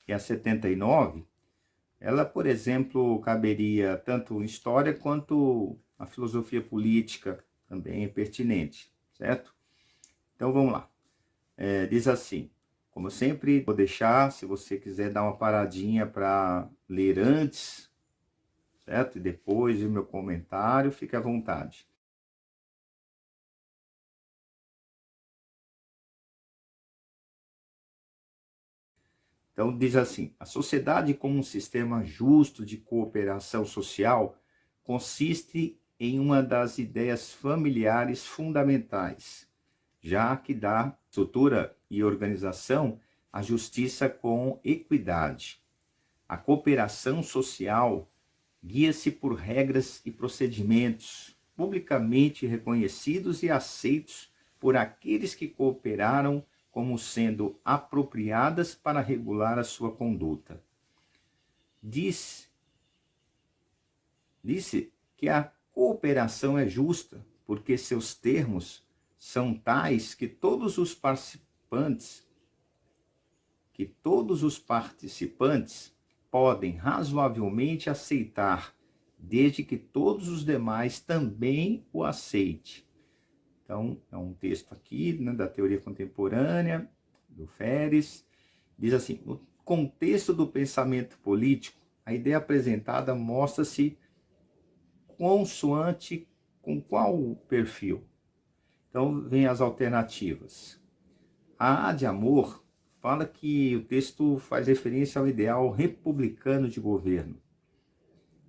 e a 79, ela, por exemplo, caberia tanto em história quanto a filosofia política, também é pertinente, certo? Então vamos lá. Diz assim, como eu sempre vou deixar, se você quiser dar uma paradinha para ler antes, certo? E depois o meu comentário, fique à vontade. Então diz assim, a sociedade como um sistema justo de cooperação social consiste em uma das ideias familiares fundamentais, já que dá estrutura e organização à justiça com equidade. A cooperação social guia-se por regras e procedimentos publicamente reconhecidos e aceitos por aqueles que cooperaram como sendo apropriadas para regular a sua conduta. Disse que a cooperação é justa, porque seus termos são tais que todos os participantes podem razoavelmente aceitar, desde que todos os demais também o aceitem. Então, é um texto aqui, né, da teoria contemporânea, do Ferris. Diz assim, no contexto do pensamento político, a ideia apresentada mostra-se consoante com qual perfil. Então, vem as alternativas. A de amor fala que o texto faz referência ao ideal republicano de governo.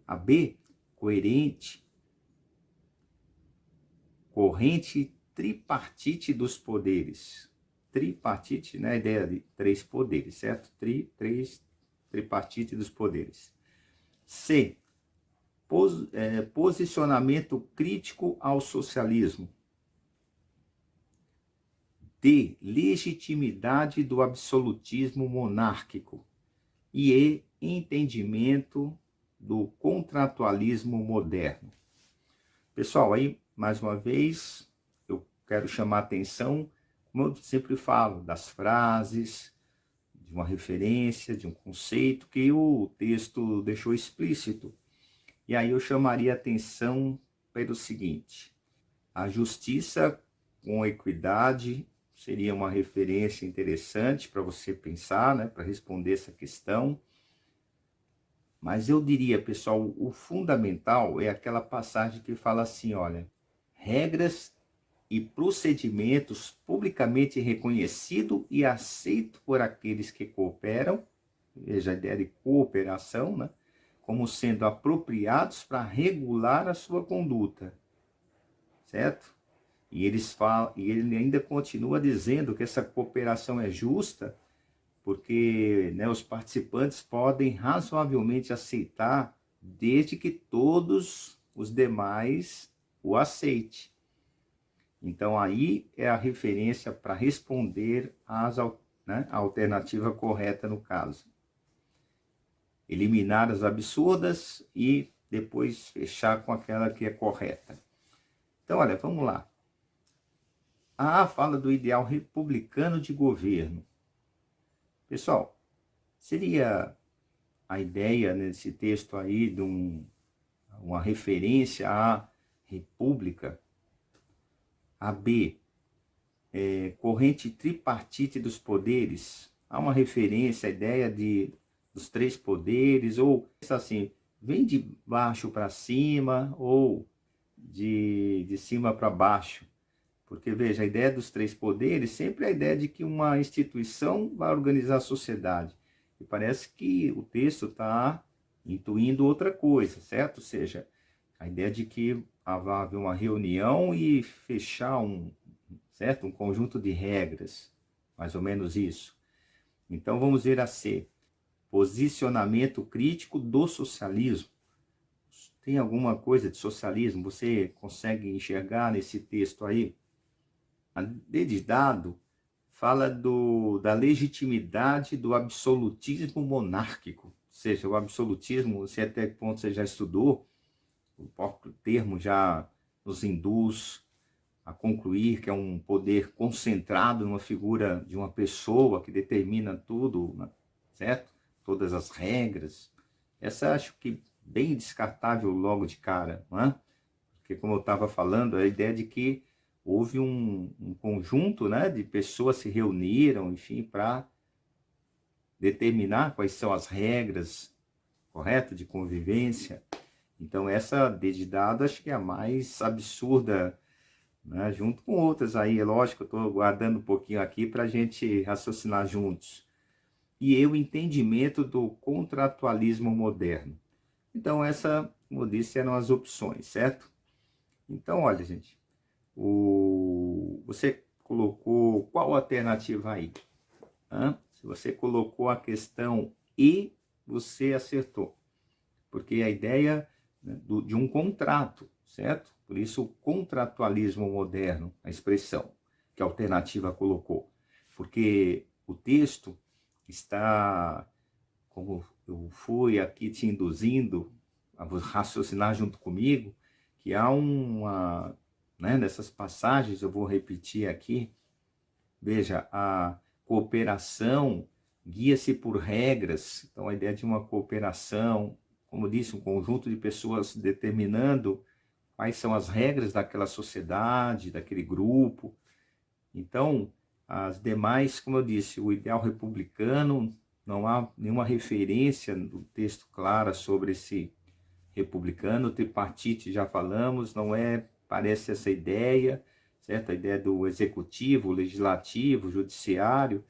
A B, corrente tripartite dos poderes. Tripartite, né? A ideia de três poderes, certo? Tripartite dos poderes. C, posicionamento crítico ao socialismo. D, legitimidade do absolutismo monárquico. E entendimento do contratualismo moderno. Pessoal, aí, mais uma vez, eu quero chamar a atenção, como eu sempre falo, das frases, de uma referência, de um conceito que o texto deixou explícito. E aí eu chamaria a atenção para o seguinte: a justiça com equidade seria uma referência interessante para você pensar, né, para responder essa questão. Mas eu diria, pessoal, o fundamental é aquela passagem que fala assim, olha, regras e procedimentos publicamente reconhecido e aceito por aqueles que cooperam, veja a ideia de cooperação, né, como sendo apropriados para regular a sua conduta, certo? E ele ainda continua dizendo que essa cooperação é justa, porque, né, os participantes podem razoavelmente aceitar, desde que todos os demais o aceitem. Então, aí é a referência para responder a alternativa correta no caso. Eliminar as absurdas e depois fechar com aquela que é correta. Então, olha, vamos lá. A fala do ideal republicano de governo. Pessoal, seria a ideia nesse texto aí de uma referência à república? A B, corrente tripartite dos poderes. Há uma referência à ideia dos três poderes, ou assim, vem de baixo para cima, ou de cima para baixo. Porque, veja, a ideia dos três poderes sempre é a ideia de que uma instituição vai organizar a sociedade. E parece que o texto está intuindo outra coisa, certo? Ou seja, a ideia de que vai haver uma reunião e fechar certo? Um conjunto de regras, mais ou menos isso. Então vamos ver a C, posicionamento crítico do socialismo. Tem alguma coisa de socialismo? Você consegue enxergar nesse texto aí? A D de dado fala da legitimidade do absolutismo monárquico. Ou seja, o absolutismo, não sei até que ponto você já estudou, o próprio termo já nos induz a concluir que é um poder concentrado numa figura de uma pessoa que determina tudo, né? Certo? todas as regras. Essa acho que bem descartável logo de cara, não é? Porque como eu estava falando, a ideia de que houve um conjunto, né, de pessoas se reuniram, enfim, para determinar quais são as regras, correto, de convivência. Então essa de dado acho que é a mais absurda, né, junto com outras aí, é lógico, eu estou guardando um pouquinho aqui para a gente raciocinar juntos. E o entendimento do contratualismo moderno. Então essa, como eu disse, eram as opções, certo? Então, olha, gente, você colocou qual alternativa aí? Se você colocou a questão e, você acertou. Porque a ideia, né, de um contrato, certo? Por isso o contratualismo moderno, a expressão que a alternativa colocou. Porque o texto está, como eu fui aqui te induzindo a raciocinar junto comigo, que há uma, né, nessas passagens, eu vou repetir aqui, veja, a cooperação guia-se por regras, então a ideia de uma cooperação, como disse, um conjunto de pessoas determinando quais são as regras daquela sociedade, daquele grupo. Então, as demais, como eu disse, o ideal republicano, não há nenhuma referência no texto clara sobre esse republicano, tripartite já falamos, não é, parece essa ideia, certo? A ideia do executivo, legislativo, judiciário,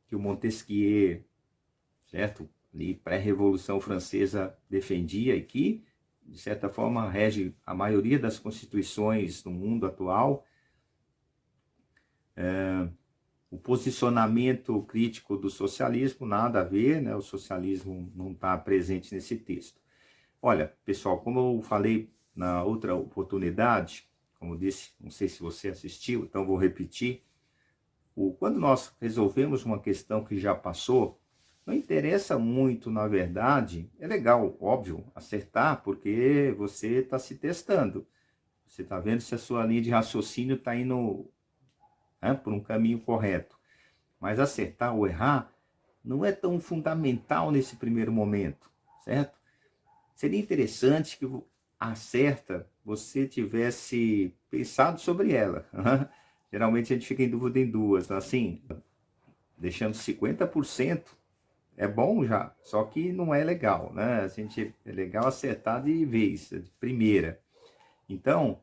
que o Montesquieu, certo? Ali pré-revolução francesa defendia e que, de certa forma, rege a maioria das constituições no mundo atual. O posicionamento crítico do socialismo, nada a ver, né? O socialismo não está presente nesse texto. Olha, pessoal, como eu falei na outra oportunidade, como disse, não sei se você assistiu, então vou repetir. Quando nós resolvemos uma questão que já passou, não interessa muito, na verdade, é legal, óbvio, acertar, porque você está se testando. Você está vendo se a sua linha de raciocínio está indo, né, por um caminho correto. Mas acertar ou errar não é tão fundamental nesse primeiro momento, certo? Seria interessante que você tivesse pensado sobre ela. Geralmente a gente fica em dúvida em duas, assim, deixando 50% é bom já, só que não é legal, né? É legal acertar de vez, de primeira. Então,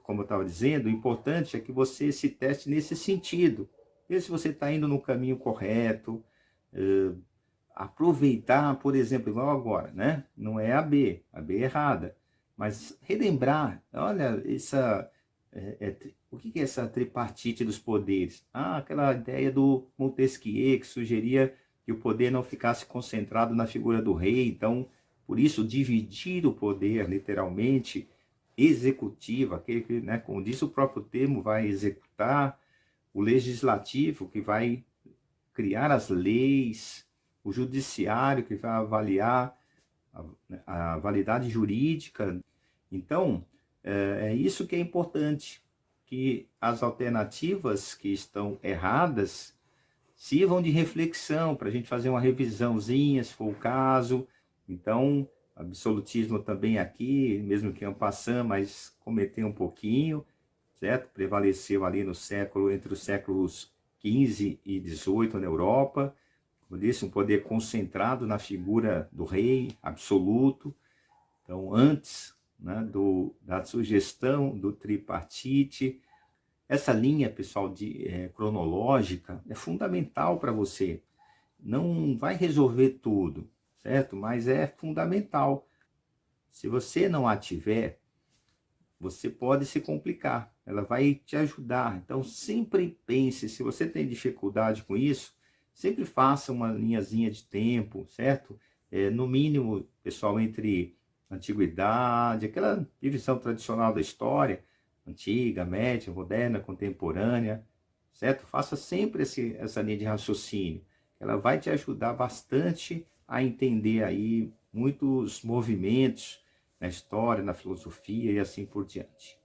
como eu estava dizendo, o importante é que você se teste nesse sentido. Ver se você está indo no caminho correto, aproveitar, por exemplo, igual agora, né? Não é a B é errada, mas relembrar, olha, o que é essa tripartite dos poderes? Aquela ideia do Montesquieu que sugeria que o poder não ficasse concentrado na figura do rei, então, por isso, dividir o poder, literalmente, executivo, aquele que, né, como diz o próprio termo, vai executar, o legislativo, que vai criar as leis, o judiciário, que vai avaliar a validade jurídica. Então, é isso que é importante, que as alternativas que estão erradas sirvam de reflexão, para a gente fazer uma revisãozinha, se for o caso. Então, absolutismo também aqui, mesmo que en passant, mas cometeu um pouquinho, certo? Prevaleceu ali entre os séculos XV e XVIII na Europa, como disse, um poder concentrado na figura do rei absoluto. Então, antes, né, da sugestão do tripartite, essa linha, pessoal, cronológica é fundamental para você. Não vai resolver tudo, certo? Mas é fundamental. Se você não a tiver, você pode se complicar. Ela vai te ajudar. Então, sempre pense, se você tem dificuldade com isso, sempre faça uma linhazinha de tempo, certo? No mínimo, pessoal, entre antiguidade, aquela divisão tradicional da história, antiga, média, moderna, contemporânea, certo? Faça sempre essa linha de raciocínio. Ela vai te ajudar bastante a entender aí muitos movimentos na história, na filosofia e assim por diante.